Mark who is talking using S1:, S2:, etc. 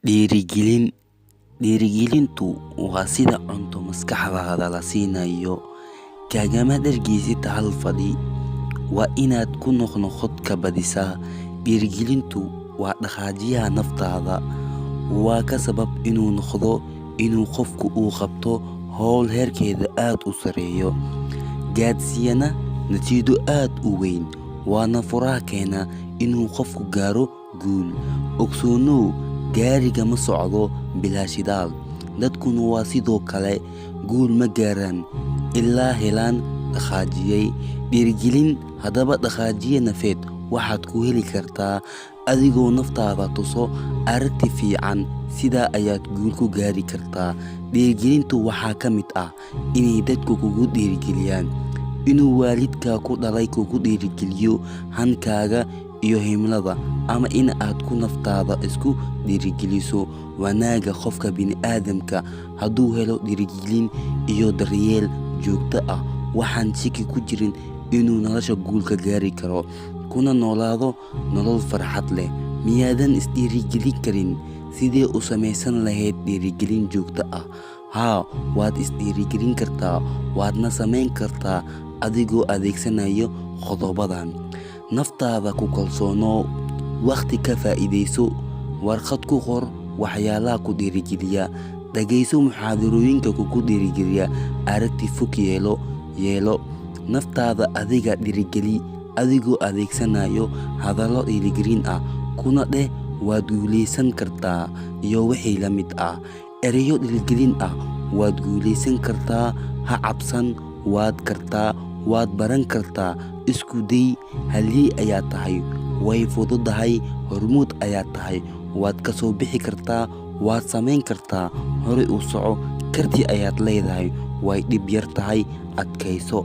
S1: Dhiirigelin Dhiirigelintu waa sida cunto maskaxdaada la siinayo, kaagama dhargaysid hal fadhi. Waa inaad ku noqnoqod badisaa. Dhiirigelintu waa dhaqaajiyaha naftaada. Waa ka sabab inuu noqdo inuu qofku uu qabto hawl heerkeeda aad u sareeyo, gaadhsiiyana natiijo aad u weyn. Waana furaha keena inuu qofku gaaro guul. Ogsoonow, gaariga ma socdo bilaa shidaal. Dadkuna waa sidoo kale, guul ma gaaraan ilaa helaan dhaqaajiyay. Dhiirigelin haddaba dhaqaajiye nafeed waxaad ku heli kartaa adigoo naftaada tuso aragti fiican. Sidaa ayaad guul ku gaari kartaa. Dhiirigelintu waxaa ka mid ah inay dadku kugu dhiirigeliyaan, inuu waalidka ku dhalay kugu dhiirigeliyo hankaaga iyo himilada, ama in aad ku naftaada isku dhiirigeliso wanaagga. Qofka bini'aadamka hadduu helo dhiirigelin iyo daryeel joogto ah, waxaan shaki ku jirin inuu nolosha guul ka gaari karo, kuna noolaado nolol farxad leh. Miyaadan isdhiirigelin karin? Sidee u samaysan lahayd dhiirigelin joogto ah? Haa, waad isdhiirigelin kartaa, waadna samayn kartaa adigoo adeegsanaya qodobadan. Naftaada ku kalsoonow, waqti ka faa'iidayso, warqad ku qor waxyaalaha ku dhiirigeliya, dhagayso muxaadarooyinka kugu dhiirigeliya, aragti fog yeelo. Naftaada adiga dhiirigeli adigoo adeegsanaya hadallo dhiirigelin ah, kuna dheh waad guulaysan kartaa iyo wixii la mid ah. Ereyo dhiirigelin ah: waad guulaysan kartaa, ha cabsan, waad kartaa, waad baran kartaa, isku day, halyey ayaa tahay, way fududahay, hormuud ayaa tahay, waad ka soo bixi kartaa, waad samayn kartaa, hore u soco, karti ayaad leedahay, way dhib yar tahay, adkayso.